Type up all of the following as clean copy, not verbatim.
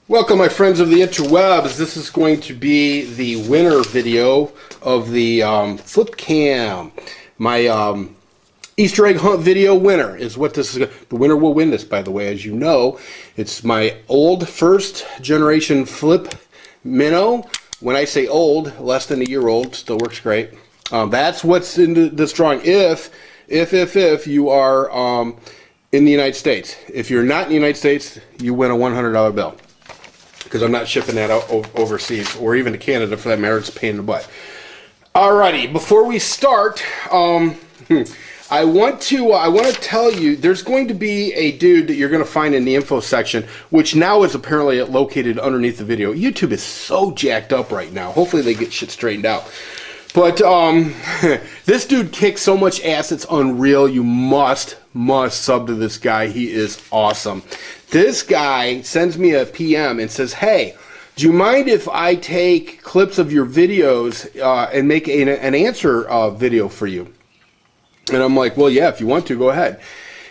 Welcome, my friends of the interwebs. This is going to be the winner video of the flip cam. My Easter egg hunt video winner is what this is. The winner will win this, by the way. As you know, it's my old first generation flip minnow. When I say old, less than a year old, still works great. That's what's in this drawing. If you are in the United States. If you're not in the United States, you win a $100 bill. Because I'm not shipping that out overseas, or even to Canada for that matter. It's a pain in the butt. Alrighty, before we start, I want to tell you there's going to be a dude that you're going to find in the info section, which now is apparently located underneath the video. YouTube is so jacked up right now. Hopefully they get shit straightened out. But this dude kicks so much ass, it's unreal. You must sub to this guy. He is awesome. This guy sends me a PM and says, hey, do you mind if I take clips of your videos and make an answer video for you? And I'm like, well, yeah, if you want to, go ahead.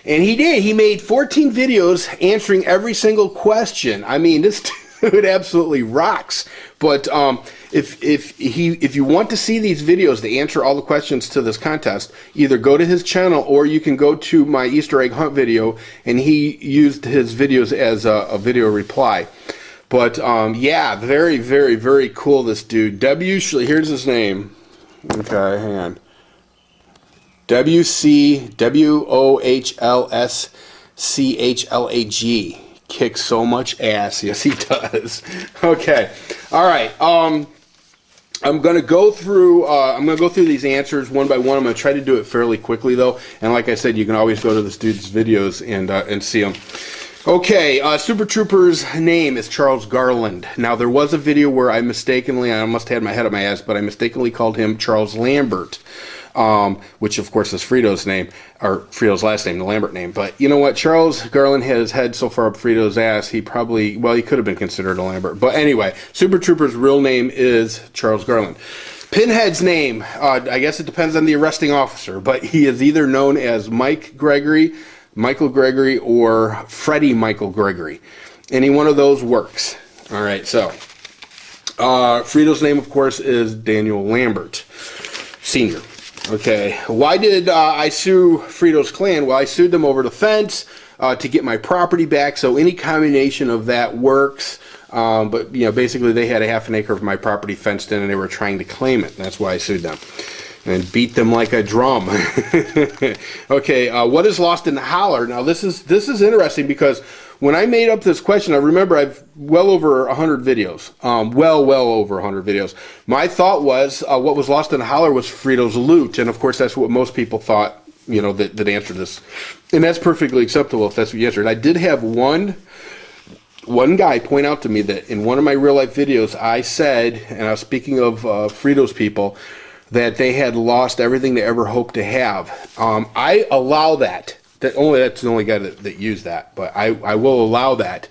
And he did. He made 14 videos answering every single question. I mean, this dude absolutely rocks. But if you want to see these videos to answer all the questions to this contest, either go to his channel or you can go to my Easter egg hunt video, and he used his videos as a video reply. But yeah, very, very, very cool, this dude. Here's his name. Okay, hang on. WCWOHLSCHLAG. Kicks so much ass. Yes, he does. Okay. All right. I'm gonna go through these answers one by one. I'm gonna try to do it fairly quickly though. And like I said, you can always go to this dude's videos and see them. Okay. Super Trooper's name is Charles Garland. Now there was a video where I almost had my head up my ass, but I mistakenly called him Charles Lambert. Which of course is Frito's name, or Frito's last name, the Lambert name. But you know what? Charles Garland had his head so far up Frito's ass, he could have been considered a Lambert. But anyway, Super Trooper's real name is Charles Garland. Pinhead's name, I guess it depends on the arresting officer, but he is either known as Michael Gregory, or Freddie Michael Gregory. Any one of those works. All right, so Frito's name, of course, is Daniel Lambert, Sr. Okay, why did I sue Frito's Clan? Well, I sued them over the fence to get my property back, so any combination of that works. But, you know, basically they had a half an acre of my property fenced in, and they were trying to claim it. That's why I sued them. And beat them like a drum. Okay, what is lost in the holler? Now, this is interesting because when I made up this question, I remember I've well over 100 videos. Well over 100 videos. My thought was what was lost in the holler was Frito's loot. And, of course, that's what most people thought, you know, that answered this. And that's perfectly acceptable if that's what you answered. I did have one guy point out to me that in one of my real-life videos, I said, and I was speaking of Frito's people, that they had lost everything they ever hoped to have. I allow that. That's the only guy that used that, but I will allow that.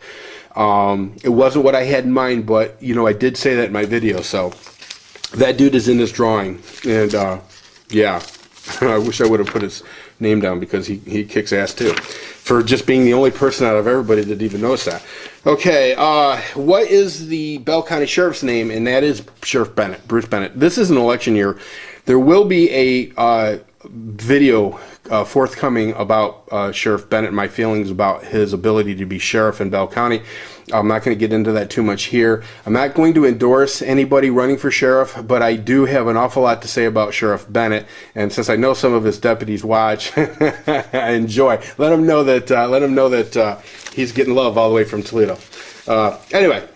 It wasn't what I had in mind, but you know, I did say that in my video, so that dude is in this drawing, and yeah, I wish I would have put his name down because he kicks ass too, for just being the only person out of everybody that even noticed that. Okay, what is the Bell County Sheriff's name? And that is Sheriff Bennett, Bruce Bennett. This is an election year. There will be a video forthcoming about Sheriff Bennett, my feelings about his ability to be sheriff in Bell County. I'm not going to get into that too much here. I'm not going to endorse anybody running for sheriff, but I do have an awful lot to say about Sheriff Bennett. And since I know some of his deputies watch, I enjoy. Let them know that he's getting love all the way from Toledo. Anyway.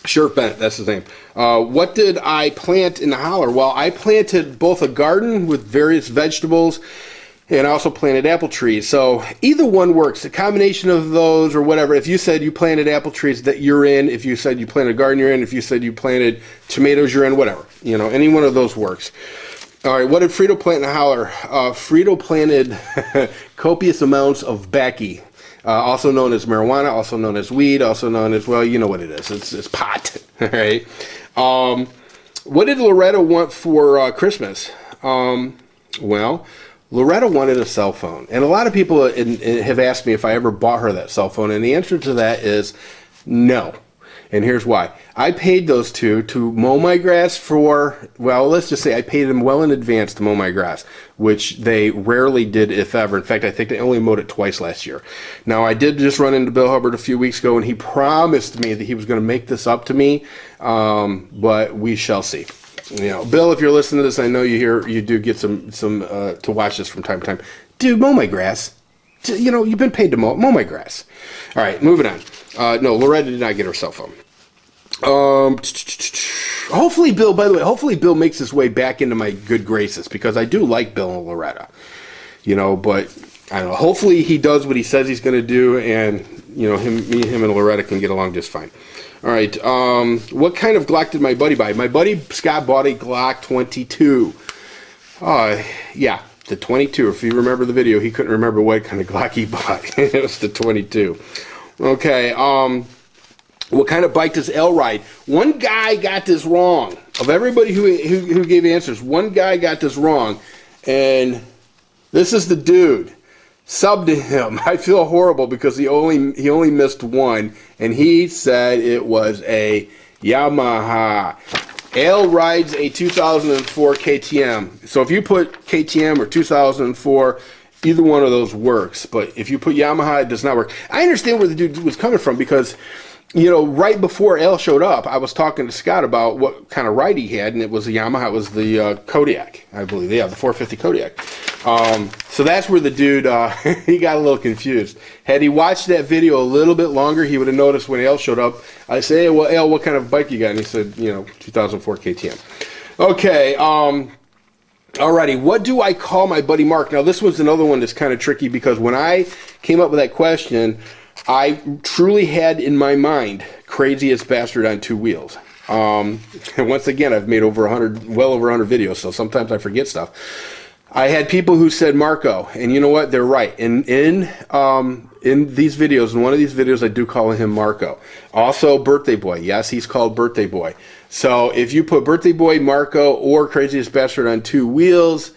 Sheriff Bennett, that's his name. What did I plant in the holler? Well, I planted both a garden with various vegetables, and I also planted apple trees. So either one works. A combination of those or whatever. If you said you planted apple trees, that you're in. If you said you planted a garden, you're in. If you said you planted tomatoes, you're in. Whatever. You know, any one of those works. All right, what did Frito plant in the holler? Frito planted copious amounts of baccy. Also known as marijuana, also known as weed, also known as, well, you know what it is. It's pot, all right? What did Loretta want for Christmas? Well, Loretta wanted a cell phone. And a lot of people have asked me if I ever bought her that cell phone. And the answer to that is no. And here's why. I paid those two to mow my grass for, well, let's just say I paid them well in advance to mow my grass, which they rarely did, if ever. In fact, I think they only mowed it twice last year. Now, I did just run into Bill Hubbard a few weeks ago, and he promised me that he was going to make this up to me, but we shall see. You know, Bill, if you're listening to this, I know you do get some to watch this from time to time. Dude, mow my grass. You know, you've been paid to mow my grass. All right, moving on. No, Loretta did not get her cell phone. Hopefully Bill, by the way, hopefully Bill makes his way back into my good graces, because I do like Bill and Loretta. You know, but I don't know. Hopefully he does what he says he's going to do, and you know, him and Loretta can get along just fine. All right. What kind of Glock did my buddy buy? My buddy Scott bought a Glock 22. Yeah, the 22. If you remember the video, he couldn't remember what kind of Glock he bought. It was the 22. Okay. What kind of bike does L ride? One guy got this wrong. Of everybody who gave answers, one guy got this wrong, and this is the dude. Sub to him. I feel horrible because he only missed one, and he said it was a Yamaha. L rides a 2004 KTM. So if you put KTM or 2004, either one of those works. But if you put Yamaha, it does not work. I understand where the dude was coming from, because you know, right before L showed up, I was talking to Scott about what kind of ride he had, and it was a Yamaha. It was the Kodiak, I believe. Yeah, the 450 Kodiak. So that's where the dude, he got a little confused. Had he watched that video a little bit longer, he would have noticed when L showed up, I say, hey, well, L, what kind of bike you got? And he said, you know, 2004 KTM. Okay, alrighty, what do I call my buddy Mark? Now, this was another one that's kind of tricky, because when I came up with that question, I truly had in my mind Craziest Bastard on Two Wheels. And once again, I've made over 100, well over 100 videos, so sometimes I forget stuff. I had people who said Marco, and you know what? They're right. In these videos, in one of these videos, I do call him Marco. Also, Birthday Boy. Yes, he's called Birthday Boy. So if you put Birthday Boy, Marco, or Craziest Bastard on Two Wheels,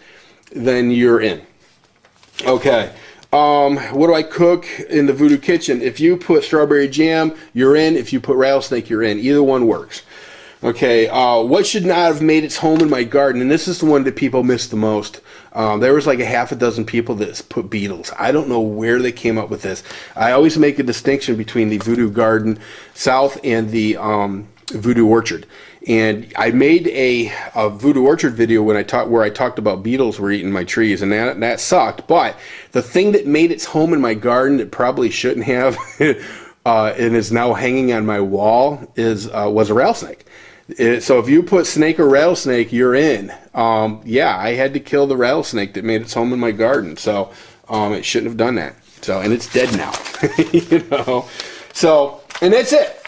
then you're in. Okay. What do I cook in the Voodoo Kitchen? If you put strawberry jam, you're in. If you put rattlesnake, you're in. Either one works. Okay, what should not have made its home in my garden? And this is the one that people miss the most. There was like a half a dozen people that put beetles. I don't know where they came up with this. I always make a distinction between the Voodoo Garden South and the Voodoo Orchard. And I made a Voodoo Orchard video where I talked about beetles were eating my trees, and that sucked. But the thing that made its home in my garden that probably shouldn't have, and is now hanging on my wall, was a rattlesnake. So if you put snake or rattlesnake, you're in. Yeah, I had to kill the rattlesnake that made its home in my garden. So it shouldn't have done that. So, and it's dead now. You know. So, and that's it.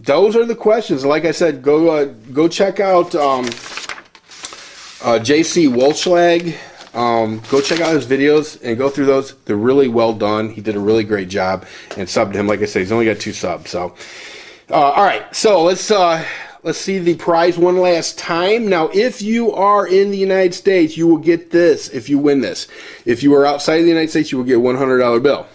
Those are the questions. Like I said, go check out JC Wolschlag. Go check out his videos and go through those. They're really well done. He did a really great job, and subbed him. Like I said, he's only got 2 subs. So, all right. So let's see the prize one last time. Now, if you are in the United States, you will get this if you win this. If you are outside of the United States, you will get a $100 bill.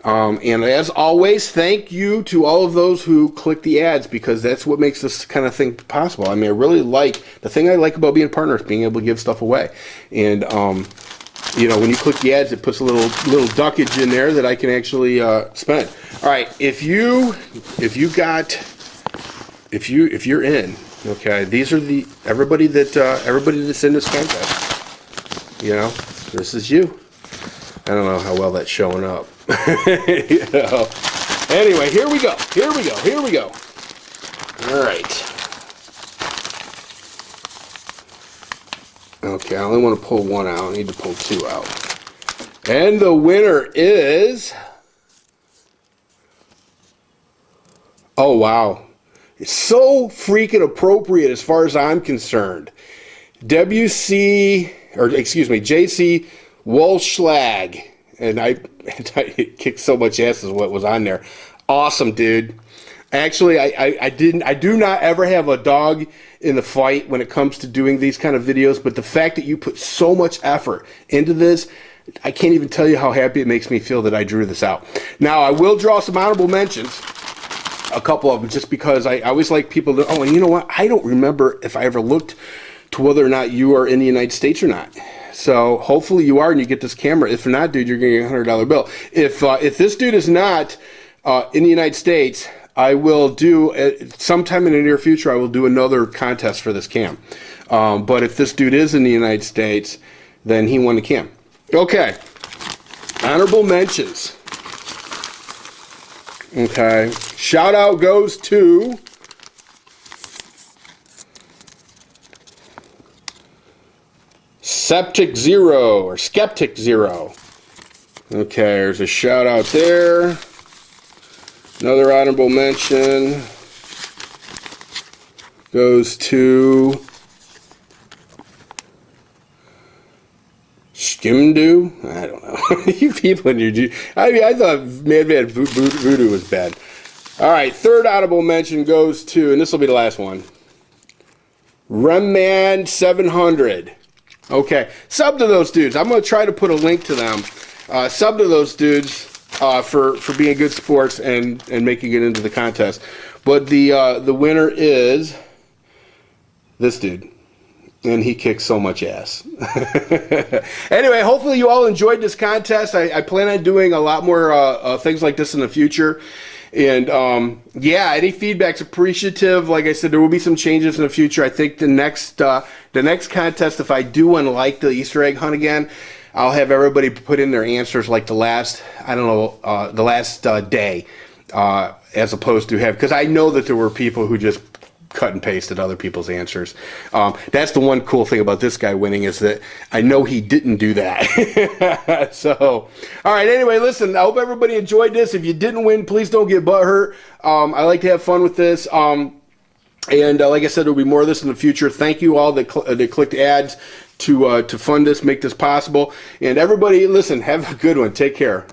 And as always, thank you to all of those who click the ads, because that's what makes this kind of thing possible. I mean, I really like, the thing I like about being a partner is being able to give stuff away. And, you know, when you click the ads, it puts a little duckage in there that I can actually spend. All right, if you're in, okay, these are everybody that's in this contest. You know, this is you. I don't know how well that's showing up. You know. Anyway, here we go. All right. Okay, I only want to pull one out. I need to pull 2 out. And the winner is... Oh, wow. It's so freaking appropriate as far as I'm concerned. JC Wolschlag. And I kicked so much ass is what was on there. Awesome, dude. Actually, I do not ever have a dog in the fight when it comes to doing these kind of videos, but the fact that you put so much effort into this, I can't even tell you how happy it makes me feel that I drew this out. Now, I will draw some honorable mentions. a couple of them, just because I always like people to, oh, and you know what? I don't remember if I ever looked to whether or not you are in the United States or not. So hopefully you are, and you get this camera. If not, dude, you're going to get a $100 bill. If this dude is not in the United States, I will do, sometime in the near future, I will do another contest for this cam. But if this dude is in the United States, then he won the cam. Okay. Honorable mentions. Okay. Shout out goes to Septic Zero or Skeptic Zero. Okay, there's a shout out there. Another honorable mention goes to Skimdo? I don't know. You people in your... I mean, I thought Mad Voodoo was bad. All right, third honorable mention goes to, and this will be the last one, Remman 700. Okay, sub to those dudes. I'm going to try to put a link to them. Sub to those dudes for being good sports and making it into the contest. But the winner is this dude. And he kicks so much ass. Anyway, hopefully you all enjoyed this contest. I plan on doing a lot more things like this in the future. And yeah, any feedback's appreciative. Like I said, there will be some changes in the future. I think the next contest, if I do one like the Easter egg hunt again, I'll have everybody put in their answers like the last, I don't know, the last day, as opposed to have, because I know that there were people who just cut and pasted other people's answers. That's the one cool thing about this guy winning, is that I know he didn't do that. So, all right, anyway, listen, I hope everybody enjoyed this. If you didn't win, please don't get butthurt. I like to have fun with this. And like I said, there'll be more of this in the future. Thank you all that clicked ads to fund this, make this possible. And everybody, listen, have a good one. Take care.